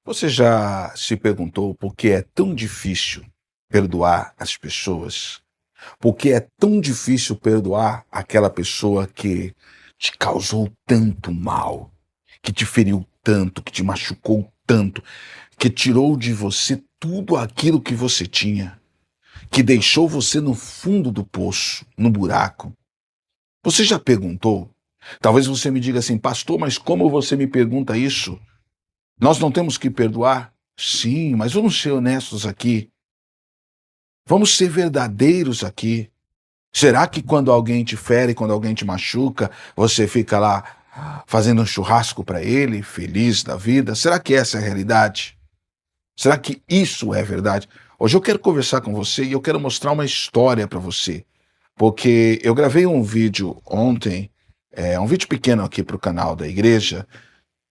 Você já se perguntou por que é tão difícil perdoar as pessoas? Por que é tão difícil perdoar aquela pessoa que te causou tanto mal, que te feriu tanto, que te machucou tanto, que tirou de você tudo aquilo que você tinha, que deixou você no fundo do poço, no buraco? Você já perguntou? Talvez você me diga assim, pastor, mas como você me pergunta isso? Nós não temos que perdoar? Sim, mas vamos ser honestos aqui. Vamos ser verdadeiros aqui. Será que quando alguém te fere, quando alguém te machuca, você fica lá fazendo um churrasco para ele, feliz da vida? Será que essa é a realidade? Será que isso é verdade? Hoje eu quero conversar com você e eu quero mostrar uma história para você. Porque eu gravei um vídeo ontem, um vídeo pequeno aqui para o canal da igreja,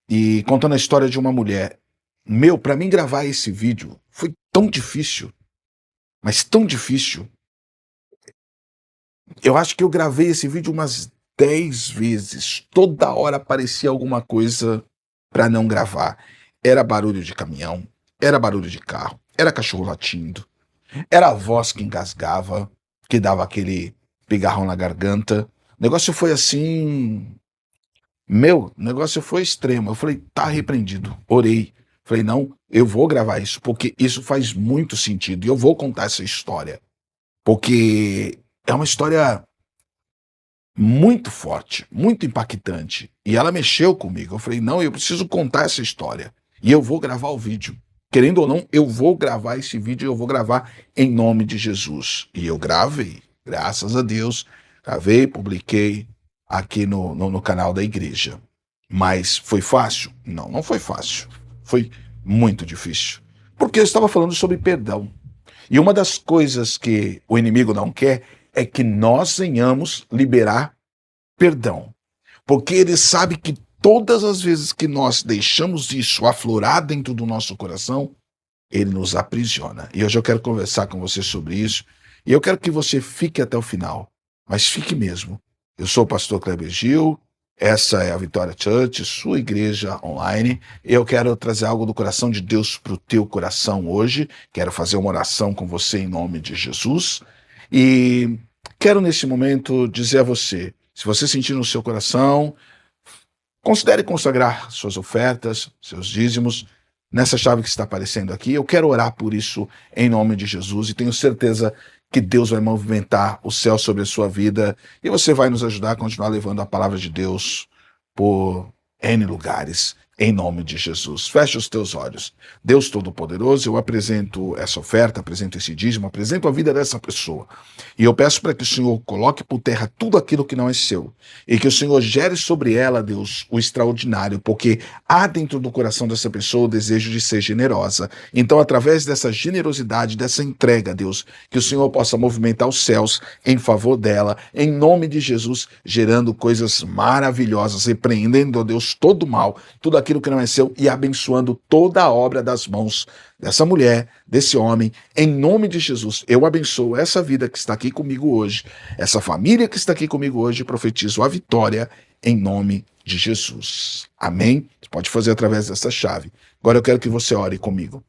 e contando a história de uma mulher. Meu, para mim gravar esse vídeo foi tão difícil, mas tão difícil. Eu acho que eu gravei esse vídeo umas 10 vezes. Toda hora aparecia alguma coisa para não gravar. Era barulho de caminhão, era barulho de carro, era cachorro latindo, era a voz que engasgava, que dava aquele pigarrão na garganta. O negócio foi assim. Meu, o negócio foi extremo. Eu falei, tá repreendido. Orei. Falei, não, eu vou gravar isso, porque isso faz muito sentido. E eu vou contar essa história. Porque é uma história muito forte, muito impactante. E ela mexeu comigo. Eu falei, não, eu preciso contar essa história. E eu vou gravar o vídeo. Querendo ou não, eu vou gravar esse vídeo e eu vou gravar em nome de Jesus. E eu gravei, graças a Deus. Gravei, publiquei aqui no canal da igreja. Mas foi fácil? Não, não foi fácil. Foi muito difícil. Porque eu estava falando sobre perdão. E uma das coisas que o inimigo não quer é que nós venhamos liberar perdão. Porque ele sabe que todas as vezes que nós deixamos isso aflorar dentro do nosso coração, ele nos aprisiona. E hoje eu quero conversar com você sobre isso. E eu quero que você fique até o final. Mas fique mesmo. Eu sou o pastor Kleber Gil. Essa é a Vitória Church, sua igreja online. Eu quero trazer algo do coração de Deus para o teu coração hoje. Quero fazer uma oração com você em nome de Jesus. E quero nesse momento dizer a você, se você sentir no seu coração, considere consagrar suas ofertas, seus dízimos, nessa chave que está aparecendo aqui. Eu quero orar por isso em nome de Jesus e tenho certeza que Deus vai movimentar o céu sobre a sua vida e você vai nos ajudar a continuar levando a palavra de Deus por N lugares, em nome de Jesus. Feche os teus olhos. Deus Todo-Poderoso, eu apresento essa oferta, apresento esse dízimo, apresento a vida dessa pessoa. E eu peço para que o Senhor coloque por terra tudo aquilo que não é seu. E que o Senhor gere sobre ela, Deus, o extraordinário, porque há dentro do coração dessa pessoa o desejo de ser generosa. Então, através dessa generosidade, dessa entrega, Deus, que o Senhor possa movimentar os céus em favor dela, em nome de Jesus, gerando coisas maravilhosas, repreendendo, ó Deus, todo o mal, tudo aquilo que não é seu e abençoando toda a obra das mãos dessa mulher, desse homem, em nome de Jesus. Eu abençoo essa vida que está aqui comigo hoje, essa família que está aqui comigo hoje, e profetizo a vitória em nome de Jesus. Amém? Você pode fazer através dessa chave. Agora eu quero que você ore comigo.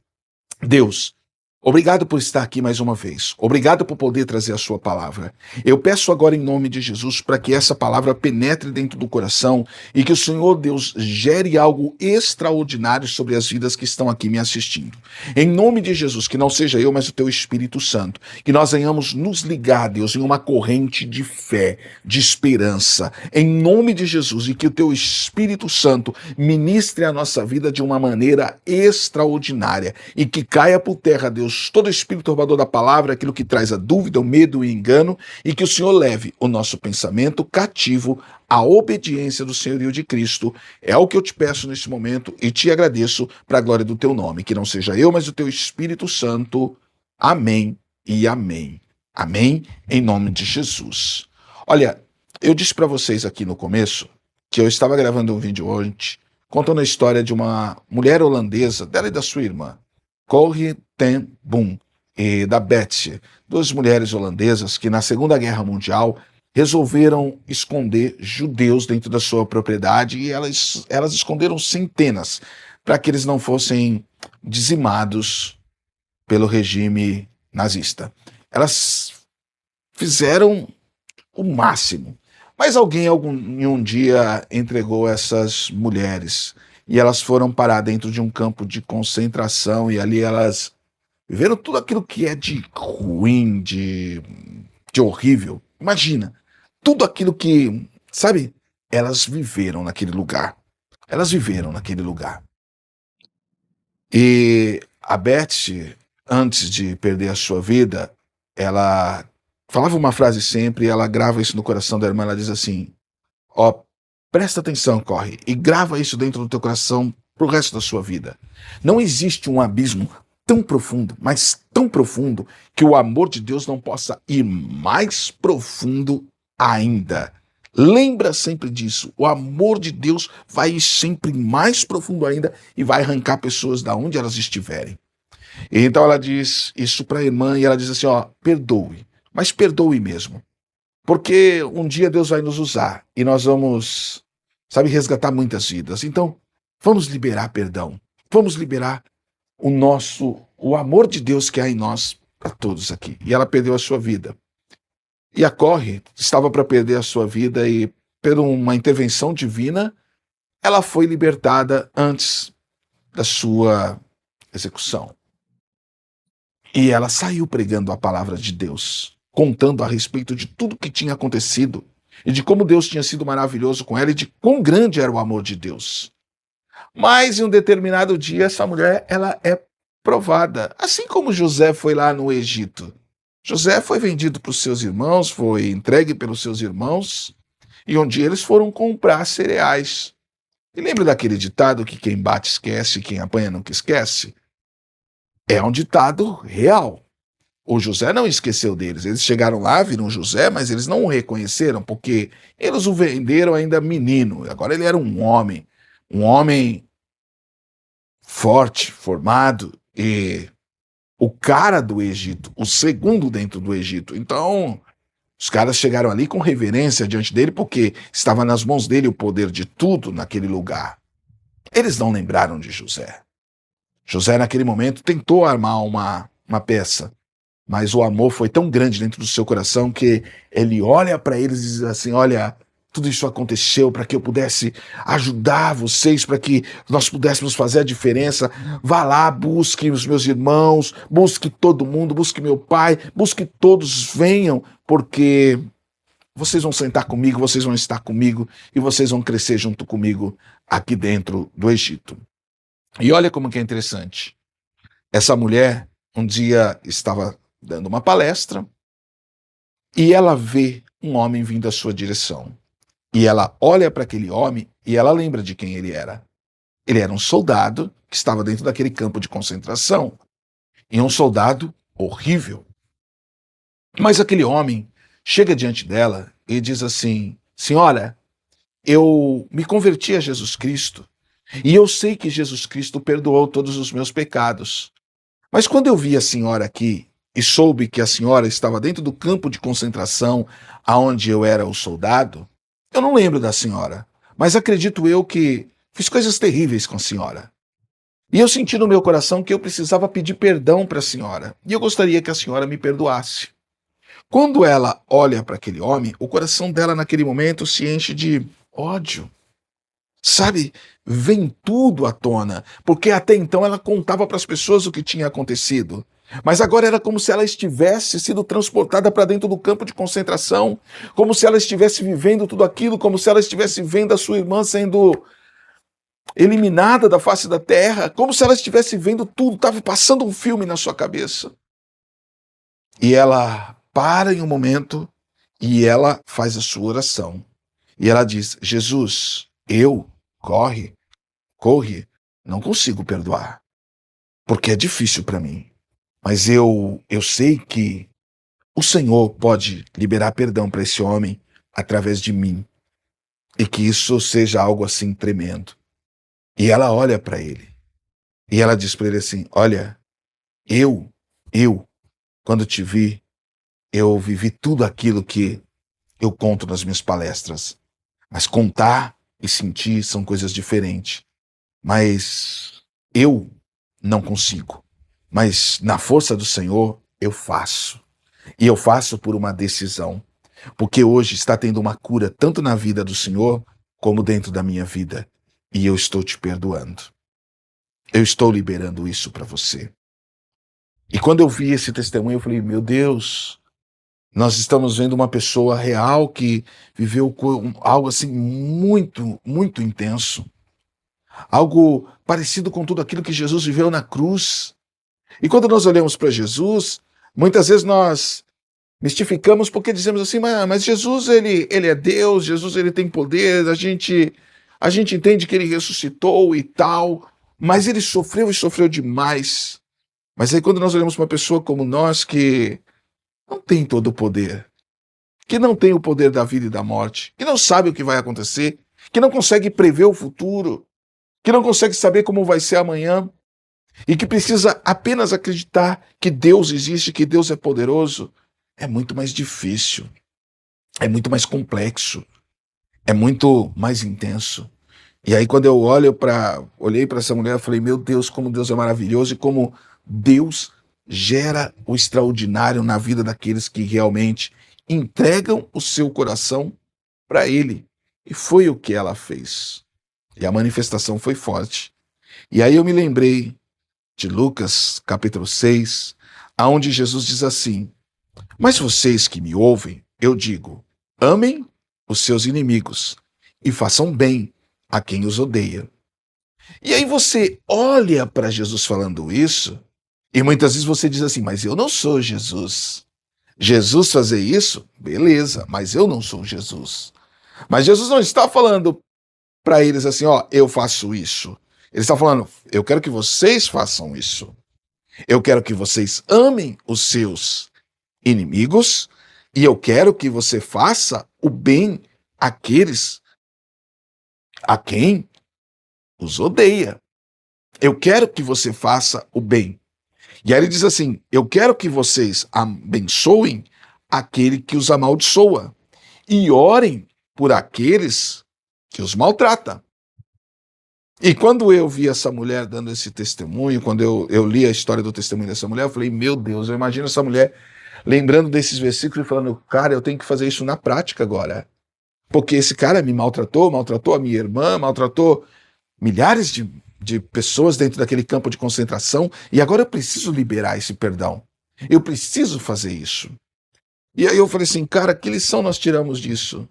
Deus, obrigado por estar aqui mais uma vez. Obrigado por poder trazer a sua palavra. Eu peço agora em nome de Jesus para que essa palavra penetre dentro do coração e que o Senhor Deus gere algo extraordinário sobre as vidas que estão aqui me assistindo. Em nome de Jesus, que não seja eu, mas o teu Espírito Santo. Que nós venhamos nos ligar, Deus, em uma corrente de fé, de esperança. Em nome de Jesus, e que o teu Espírito Santo ministre a nossa vida de uma maneira extraordinária e que caia por terra, Deus, todo espírito turbador da palavra, aquilo que traz a dúvida, o medo e o engano, e que o Senhor leve o nosso pensamento cativo à obediência do senhorio de Cristo. É o que eu te peço neste momento e te agradeço para a glória do teu nome. Que não seja eu, mas o teu Espírito Santo. Amém e amém. Amém, em nome de Jesus. Olha, eu disse para vocês aqui no começo que eu estava gravando um vídeo hoje contando a história de uma mulher holandesa, dela e da sua irmã, Corrie ten Boom, e da Betsy, duas mulheres holandesas que na Segunda Guerra Mundial resolveram esconder judeus dentro da sua propriedade e elas esconderam centenas para que eles não fossem dizimados pelo regime nazista. Elas fizeram o máximo. Mas alguém em um dia entregou essas mulheres e elas foram parar dentro de um campo de concentração e ali elas viveram tudo aquilo que é de ruim, de horrível. Imagina, tudo aquilo que, sabe, elas viveram naquele lugar. Elas viveram naquele lugar. E a Beth, antes de perder a sua vida, ela falava uma frase sempre, ela grava isso no coração da irmã, ela diz assim, ó, presta atenção, corre, e grava isso dentro do teu coração pro resto da sua vida. Não existe um abismo tão profundo, mas tão profundo, que o amor de Deus não possa ir mais profundo ainda. Lembra sempre disso, o amor de Deus vai ir sempre mais profundo ainda e vai arrancar pessoas da onde elas estiverem. E então ela diz isso para a irmã e ela diz assim, ó, perdoe, mas perdoe mesmo. Porque um dia Deus vai nos usar e nós vamos, sabe, resgatar muitas vidas. Então, vamos liberar perdão. Vamos liberar o amor de Deus que há em nós para todos aqui. E ela perdeu a sua vida. E a Corre estava para perder a sua vida e, por uma intervenção divina, ela foi libertada antes da sua execução. E ela saiu pregando a palavra de Deus, contando a respeito de tudo que tinha acontecido e de como Deus tinha sido maravilhoso com ela e de quão grande era o amor de Deus. Mas em um determinado dia, essa mulher, ela é provada, assim como José foi lá no Egito. José foi vendido para os seus irmãos, foi entregue pelos seus irmãos, e um dia eles foram comprar cereais. E lembra daquele ditado que quem bate esquece, quem apanha nunca esquece? É um ditado real. O José não esqueceu deles. Eles chegaram lá, viram José, mas eles não o reconheceram, porque eles o venderam ainda menino. Agora ele era um homem forte, formado, e o cara do Egito, o segundo dentro do Egito. Então, os caras chegaram ali com reverência diante dele, porque estava nas mãos dele o poder de tudo naquele lugar. Eles não lembraram de José. José, naquele momento, tentou armar uma peça, mas o amor foi tão grande dentro do seu coração que ele olha para eles e diz assim, olha, tudo isso aconteceu para que eu pudesse ajudar vocês, para que nós pudéssemos fazer a diferença. Vá lá, busque os meus irmãos, busque todo mundo, busque meu pai, busque todos, venham, porque vocês vão sentar comigo, vocês vão estar comigo e vocês vão crescer junto comigo aqui dentro do Egito. E olha como que é interessante. Essa mulher um dia estava dando uma palestra e ela vê um homem vindo à sua direção. E ela olha para aquele homem e ela lembra de quem ele era. Ele era um soldado que estava dentro daquele campo de concentração. E um soldado horrível. Mas aquele homem chega diante dela e diz assim, senhora, eu me converti a Jesus Cristo e eu sei que Jesus Cristo perdoou todos os meus pecados. Mas quando eu vi a senhora aqui e soube que a senhora estava dentro do campo de concentração aonde eu era o soldado, eu não lembro da senhora, mas acredito eu que fiz coisas terríveis com a senhora. E eu senti no meu coração que eu precisava pedir perdão para a senhora, e eu gostaria que a senhora me perdoasse. Quando ela olha para aquele homem, o coração dela naquele momento se enche de ódio. Sabe, vem tudo à tona, porque até então ela contava para as pessoas o que tinha acontecido. Mas agora era como se ela estivesse sido transportada para dentro do campo de concentração, como se ela estivesse vivendo tudo aquilo, como se ela estivesse vendo a sua irmã sendo eliminada da face da terra, como se ela estivesse vendo tudo, estava passando um filme na sua cabeça. E ela para em um momento e ela faz a sua oração. E ela diz, Jesus, corre, não consigo perdoar, porque é difícil para mim. Mas eu sei que o Senhor pode liberar perdão para esse homem através de mim. E que isso seja algo assim tremendo. E ela olha para ele. E ela diz para ele assim, olha, eu, quando te vi, eu vivi tudo aquilo que eu conto nas minhas palestras. Mas contar e sentir são coisas diferentes. Mas eu não consigo. Mas na força do Senhor, eu faço. E eu faço por uma decisão. Porque hoje está tendo uma cura tanto na vida do Senhor, como dentro da minha vida. E eu estou te perdoando. Eu estou liberando isso para você. E quando eu vi esse testemunho, eu falei, meu Deus, nós estamos vendo uma pessoa real que viveu algo assim muito, muito intenso. Algo parecido com tudo aquilo que Jesus viveu na cruz. E quando nós olhamos para Jesus, muitas vezes nós mistificamos porque dizemos assim, mas Jesus ele é Deus, Jesus ele tem poder, a gente entende que ele ressuscitou e tal, mas ele sofreu e sofreu demais. Mas aí quando nós olhamos para uma pessoa como nós que não tem todo o poder, que não tem o poder da vida e da morte, que não sabe o que vai acontecer, que não consegue prever o futuro, que não consegue saber como vai ser amanhã, e que precisa apenas acreditar que Deus existe, que Deus é poderoso, é muito mais difícil, é muito mais complexo, é muito mais intenso. E aí quando eu olhei para essa mulher, eu falei, meu Deus, como Deus é maravilhoso e como Deus gera o extraordinário na vida daqueles que realmente entregam o seu coração para Ele. E foi o que ela fez. E a manifestação foi forte. E aí eu me lembrei de Lucas, capítulo 6, aonde Jesus diz assim, mas vocês que me ouvem, eu digo, amem os seus inimigos e façam bem a quem os odeia. E aí você olha para Jesus falando isso, e muitas vezes você diz assim, mas eu não sou Jesus. Jesus fazer isso? Beleza, mas eu não sou Jesus. Mas Jesus não está falando para eles assim, ó, eu faço isso. Ele está falando, eu quero que vocês façam isso. Eu quero que vocês amem os seus inimigos e eu quero que você faça o bem àqueles a quem os odeia. Eu quero que você faça o bem. E aí ele diz assim, eu quero que vocês abençoem aquele que os amaldiçoa e orem por aqueles que os maltrata. E quando eu vi essa mulher dando esse testemunho, quando eu li a história do testemunho dessa mulher, eu falei, meu Deus, eu imagino essa mulher lembrando desses versículos e falando, cara, eu tenho que fazer isso na prática agora. Porque esse cara me maltratou a minha irmã, maltratou milhares de pessoas dentro daquele campo de concentração, e agora eu preciso liberar esse perdão. Eu preciso fazer isso. E aí eu falei assim, cara, que lição nós tiramos disso?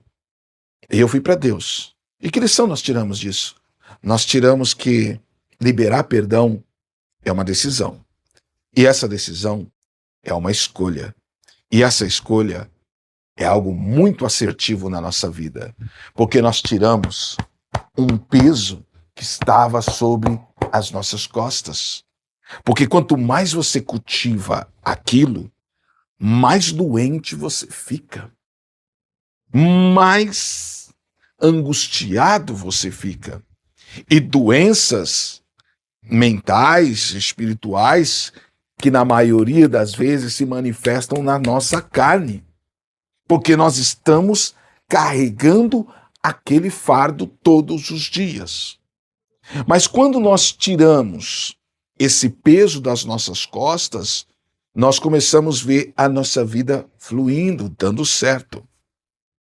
E eu fui para Deus. E que lição nós tiramos disso? Nós tiramos que liberar perdão é uma decisão. E essa decisão é uma escolha. E essa escolha é algo muito assertivo na nossa vida. Porque nós tiramos um peso que estava sobre as nossas costas. Porque quanto mais você cultiva aquilo, mais doente você fica. Mais angustiado você fica. E doenças mentais, espirituais, que na maioria das vezes se manifestam na nossa carne. Porque nós estamos carregando aquele fardo todos os dias. Mas quando nós tiramos esse peso das nossas costas, nós começamos a ver a nossa vida fluindo, dando certo.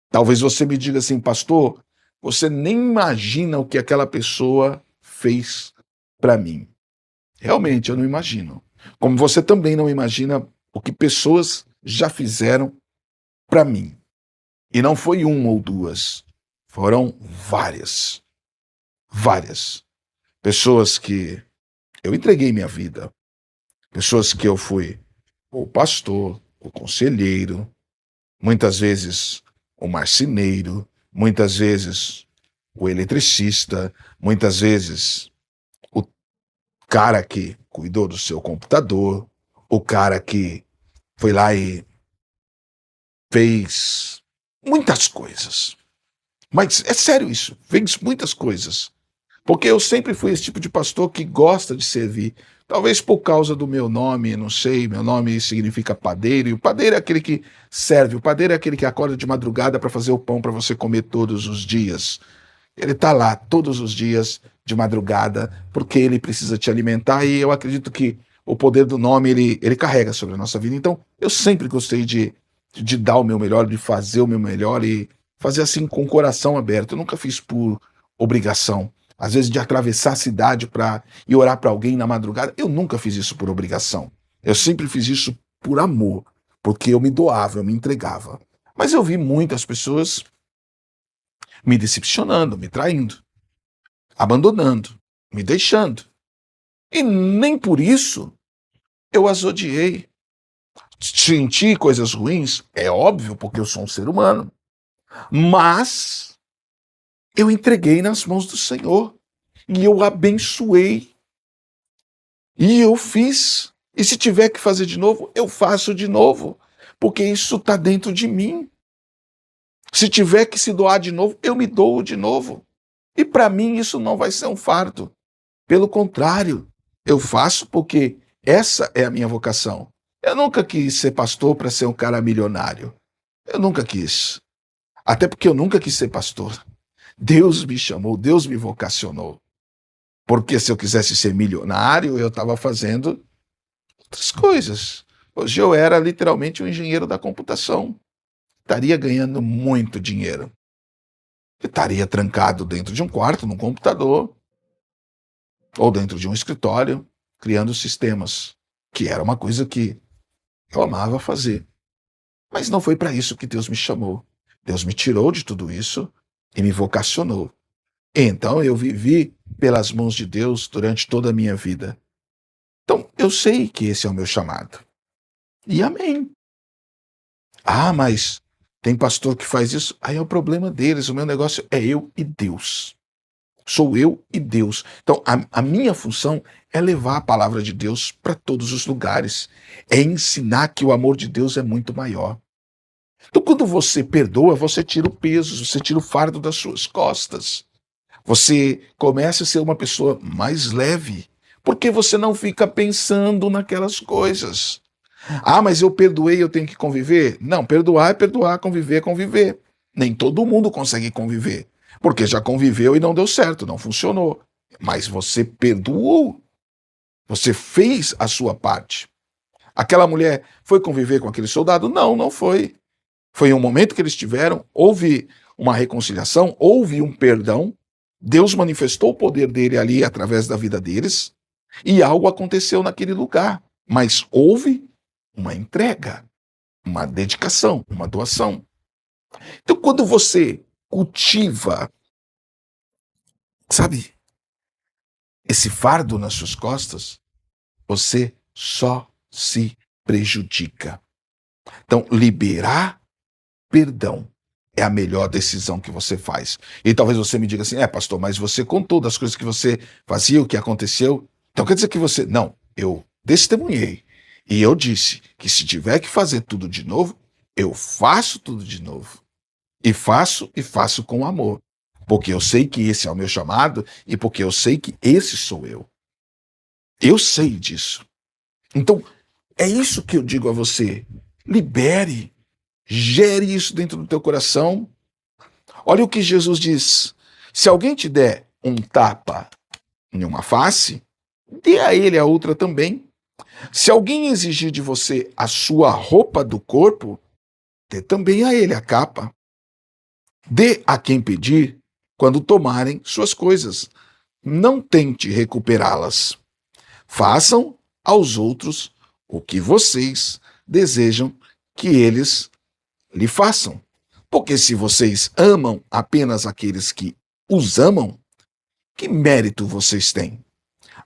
Talvez você me diga assim, pastor, você nem imagina o que aquela pessoa fez para mim. Realmente, eu não imagino. Como você também não imagina o que pessoas já fizeram para mim. E não foi uma ou duas, foram várias. Várias. Pessoas que eu entreguei minha vida. Pessoas que eu fui o pastor, o conselheiro, muitas vezes o marceneiro, muitas vezes o eletricista, muitas vezes o cara que cuidou do seu computador, o cara que foi lá e fez muitas coisas. Mas é sério isso, fez muitas coisas. Porque eu sempre fui esse tipo de pastor que gosta de servir. Talvez por causa do meu nome, não sei, meu nome significa padeiro, e o padeiro é aquele que serve, o padeiro é aquele que acorda de madrugada para fazer o pão para você comer todos os dias. Ele está lá todos os dias, de madrugada, porque ele precisa te alimentar, e eu acredito que o poder do nome, ele carrega sobre a nossa vida. Então, eu sempre gostei de dar o meu melhor, de fazer o meu melhor e fazer assim com o coração aberto. Eu nunca fiz por obrigação. Às vezes de atravessar a cidade para ir orar para alguém na madrugada, eu nunca fiz isso por obrigação. Eu sempre fiz isso por amor, porque eu me doava, eu me entregava. Mas eu vi muitas pessoas me decepcionando, me traindo, abandonando, me deixando. E nem por isso eu as odiei. Senti coisas ruins, é óbvio, porque eu sou um ser humano. Mas eu entreguei nas mãos do Senhor. E eu abençoei. E eu fiz. E se tiver que fazer de novo, eu faço de novo. Porque isso está dentro de mim. Se tiver que se doar de novo, eu me dou de novo. E para mim isso não vai ser um fardo. Pelo contrário, eu faço porque essa é a minha vocação. Eu nunca quis ser pastor para ser um cara milionário. Eu nunca quis. Até porque eu nunca quis ser pastor. Deus me chamou, Deus me vocacionou. Porque se eu quisesse ser milionário, eu estava fazendo outras coisas. Hoje eu era literalmente um engenheiro da computação. Estaria ganhando muito dinheiro. Eu estaria trancado dentro de um quarto, num computador, ou dentro de um escritório, criando sistemas, que era uma coisa que eu amava fazer. Mas não foi para isso que Deus me chamou. Deus me tirou de tudo isso e me vocacionou. Então eu vivi pelas mãos de Deus durante toda a minha vida. Então eu sei que esse é o meu chamado. E amém. Ah, mas tem pastor que faz isso? Aí é o problema deles. O meu negócio é eu e Deus. Sou eu e Deus. Então a minha função é levar a palavra de Deus para todos os lugares. É ensinar que o amor de Deus é muito maior. Então quando você perdoa, você tira o peso, você tira o fardo das suas costas. Você começa a ser uma pessoa mais leve, porque você não fica pensando naquelas coisas. Ah, mas eu perdoei, eu tenho que conviver? Não, perdoar é perdoar, conviver é conviver. Nem todo mundo consegue conviver, porque já conviveu e não deu certo, não funcionou. Mas você perdoou, você fez a sua parte. Aquela mulher foi conviver com aquele soldado? Não, não foi. Foi um momento que eles tiveram, houve uma reconciliação, houve um perdão, Deus manifestou o poder dele ali através da vida deles, e algo aconteceu naquele lugar. Mas houve uma entrega, uma dedicação, uma doação. Então, quando você cultiva, sabe, esse fardo nas suas costas, você só se prejudica. Então, liberar perdão é a melhor decisão que você faz. E talvez você me diga assim, pastor, mas você contou das coisas que você fazia, o que aconteceu. Então quer dizer que você... Não, eu testemunhei. E eu disse que se tiver que fazer tudo de novo, eu faço tudo de novo. E faço com amor. Porque eu sei que esse é o meu chamado e porque eu sei que esse sou eu. Eu sei disso. Então, é isso que eu digo a você. Libere. Gere isso dentro do teu coração. Olha o que Jesus diz. Se alguém te der um tapa em uma face, dê a ele a outra também. Se alguém exigir de você a sua roupa do corpo, dê também a ele a capa. Dê a quem pedir quando tomarem suas coisas. Não tente recuperá-las. Façam aos outros o que vocês desejam que eles lhe façam. Porque se vocês amam apenas aqueles que os amam, que mérito vocês têm?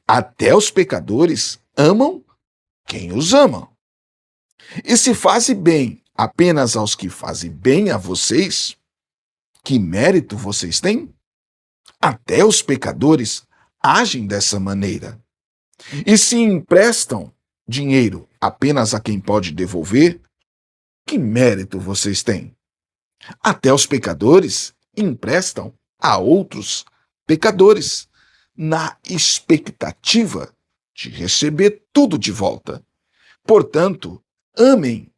Até os pecadores amam quem os ama. E se fazem bem apenas aos que fazem bem a vocês, que mérito vocês têm? Até os pecadores agem dessa maneira. E se emprestam dinheiro apenas a quem pode devolver, que mérito vocês têm? Até os pecadores emprestam a outros pecadores, na expectativa de receber tudo de volta. Portanto, amem,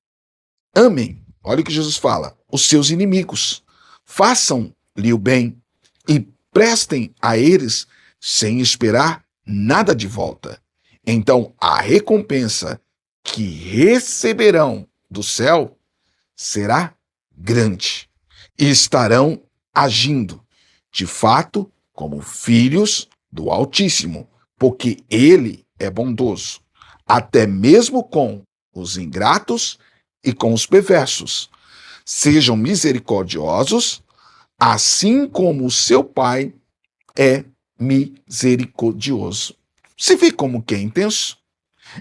olha o que Jesus fala, os seus inimigos, façam-lhe o bem e prestem a eles sem esperar nada de volta. Então, a recompensa que receberão do céu será grande e estarão agindo, de fato, como filhos do Altíssimo, porque Ele é bondoso, até mesmo com os ingratos e com os perversos. Sejam misericordiosos, assim como o seu Pai é misericordioso. Se vê como que é intenso?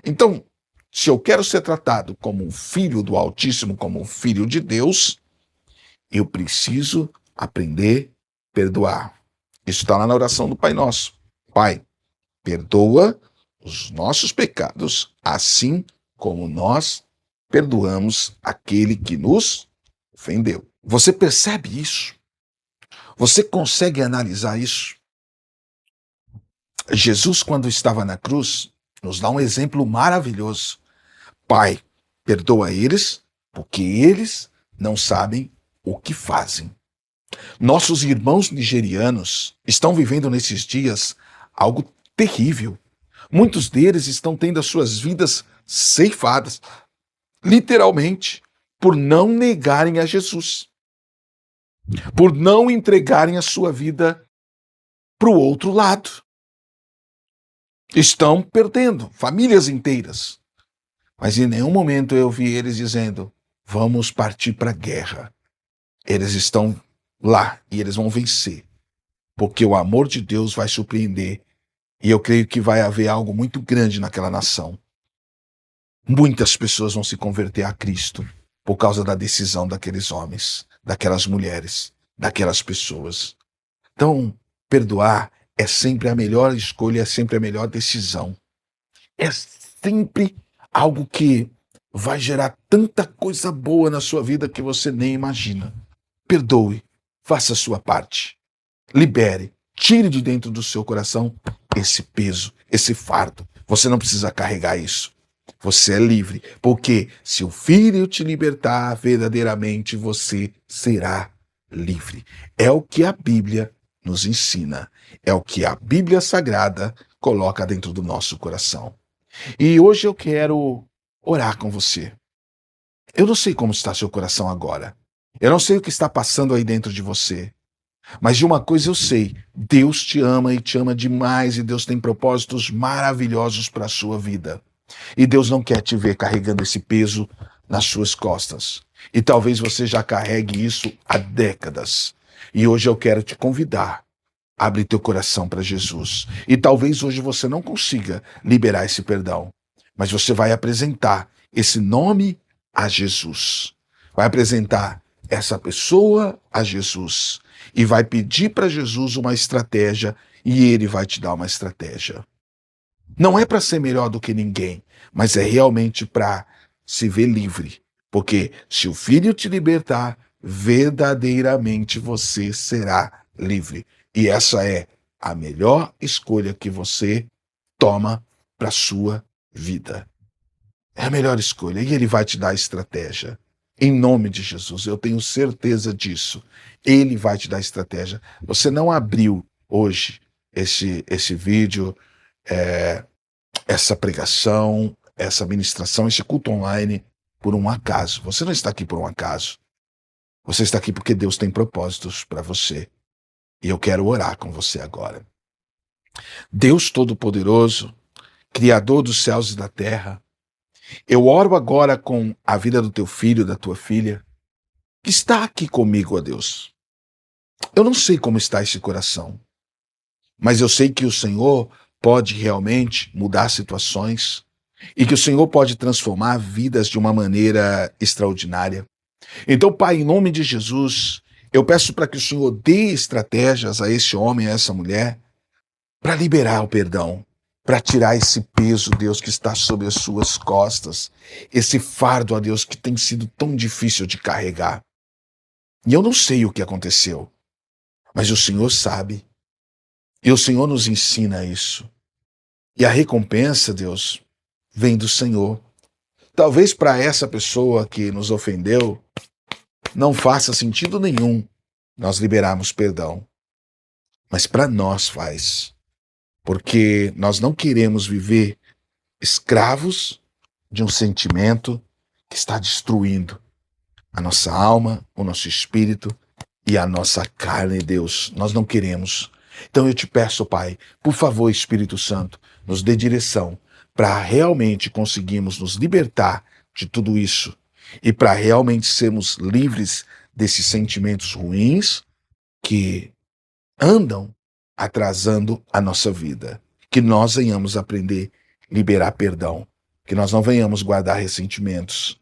Então, se eu quero ser tratado como um filho do Altíssimo, como um filho de Deus, eu preciso aprender a perdoar. Isso está lá na oração do Pai Nosso. Pai, perdoa os nossos pecados, assim como nós perdoamos aquele que nos ofendeu. Você percebe isso? Você consegue analisar isso? Jesus, quando estava na cruz, nos dá um exemplo maravilhoso. Pai, perdoa eles, porque eles não sabem o que fazem. Nossos irmãos nigerianos estão vivendo nesses dias algo terrível. Muitos deles estão tendo as suas vidas ceifadas, literalmente, por não negarem a Jesus, por não entregarem a sua vida para o outro lado. Estão perdendo famílias inteiras. Mas em nenhum momento eu vi eles dizendo, vamos partir para a guerra. Eles estão lá e eles vão vencer, porque o amor de Deus vai surpreender e eu creio que vai haver algo muito grande naquela nação. Muitas pessoas vão se converter a Cristo por causa da decisão daqueles homens, daquelas mulheres, daquelas pessoas. Então, perdoar é sempre a melhor escolha, é sempre a melhor decisão. É sempre algo que vai gerar tanta coisa boa na sua vida que você nem imagina. Perdoe, faça a sua parte. Libere, tire de dentro do seu coração esse peso, esse fardo. Você não precisa carregar isso. Você é livre, porque se o Filho te libertar, verdadeiramente você será livre. É o que a Bíblia nos ensina. É o que a Bíblia Sagrada coloca dentro do nosso coração. E hoje eu quero orar com você. Eu não sei como está seu coração agora. Eu não sei o que está passando aí dentro de você. Mas de uma coisa eu sei, Deus te ama e te ama demais e Deus tem propósitos maravilhosos para a sua vida. E Deus não quer te ver carregando esse peso nas suas costas. E talvez você já carregue isso há décadas. E hoje eu quero te convidar. Abre teu coração para Jesus. E talvez hoje você não consiga liberar esse perdão. Mas você vai apresentar esse nome a Jesus. Vai apresentar essa pessoa a Jesus. E vai pedir para Jesus uma estratégia. E ele vai te dar uma estratégia. Não é para ser melhor do que ninguém, mas é realmente para se ver livre. Porque se o Filho te libertar, verdadeiramente você será livre. E essa é a melhor escolha que você toma para a sua vida. É a melhor escolha. E ele vai te dar a estratégia. Em nome de Jesus, eu tenho certeza disso. Ele vai te dar a estratégia. Você não abriu hoje esse vídeo, essa pregação, essa ministração, esse culto online por um acaso. Você não está aqui por um acaso. Você está aqui porque Deus tem propósitos para você. E eu quero orar com você agora. Deus Todo-Poderoso, Criador dos céus e da terra, eu oro agora com a vida do teu filho, da tua filha, que está aqui comigo, ó Deus. Eu não sei como está esse coração, mas eu sei que o Senhor pode realmente mudar situações e que o Senhor pode transformar vidas de uma maneira extraordinária. Então, Pai, em nome de Jesus, eu peço para que o Senhor dê estratégias a esse homem, a essa mulher, para liberar o perdão, para tirar esse peso, Deus, que está sobre as suas costas, esse fardo, ó Deus, que tem sido tão difícil de carregar. E eu não sei o que aconteceu, mas o Senhor sabe. E o Senhor nos ensina isso. E a recompensa, Deus, vem do Senhor. Talvez para essa pessoa que nos ofendeu, não faça sentido nenhum nós liberarmos perdão. Mas para nós faz. porque nós não queremos viver escravos de um sentimento que está destruindo a nossa alma, o nosso espírito e a nossa carne, Deus. Nós não queremos. Então eu te peço, Pai, por favor, Espírito Santo, nos dê direção para realmente conseguirmos nos libertar de tudo isso e para realmente sermos livres desses sentimentos ruins que andam atrasando a nossa vida. Que nós venhamos aprender a liberar perdão, que nós não venhamos guardar ressentimentos,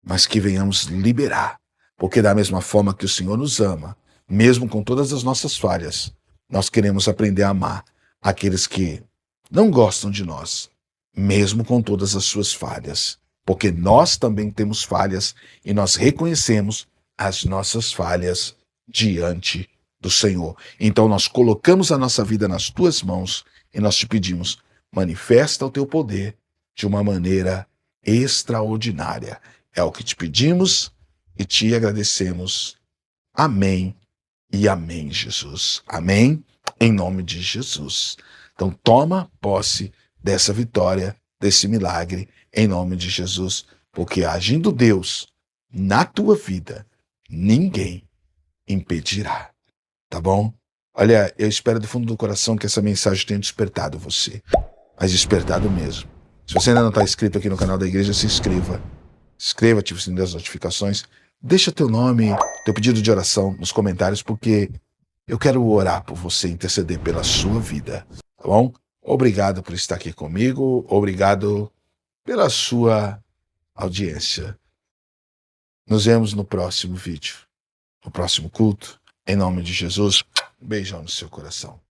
mas que venhamos liberar. Porque da mesma forma que o Senhor nos ama, mesmo com todas as nossas falhas, nós queremos aprender a amar aqueles que não gostam de nós, mesmo com todas as suas falhas. Porque nós também temos falhas e nós reconhecemos as nossas falhas diante do Senhor. Então nós colocamos a nossa vida nas tuas mãos e nós te pedimos, manifesta o teu poder de uma maneira extraordinária. É o que te pedimos e te agradecemos. Amém e amém, Jesus. Amém, em nome de Jesus. Então toma posse dessa vitória, desse milagre, em nome de Jesus, porque agindo Deus na tua vida, ninguém impedirá. Tá bom? Olha, eu espero do fundo do coração que essa mensagem tenha despertado você. Mas despertado mesmo. Se você ainda não está inscrito aqui no canal da igreja, se inscreva. Inscreva, ative o sininho das notificações. Deixa teu nome, teu pedido de oração nos comentários, porque eu quero orar por você, interceder pela sua vida. Tá bom? Obrigado por estar aqui comigo. Obrigado pela sua audiência. Nos vemos no próximo vídeo, no próximo culto. Em nome de Jesus, um beijão no seu coração.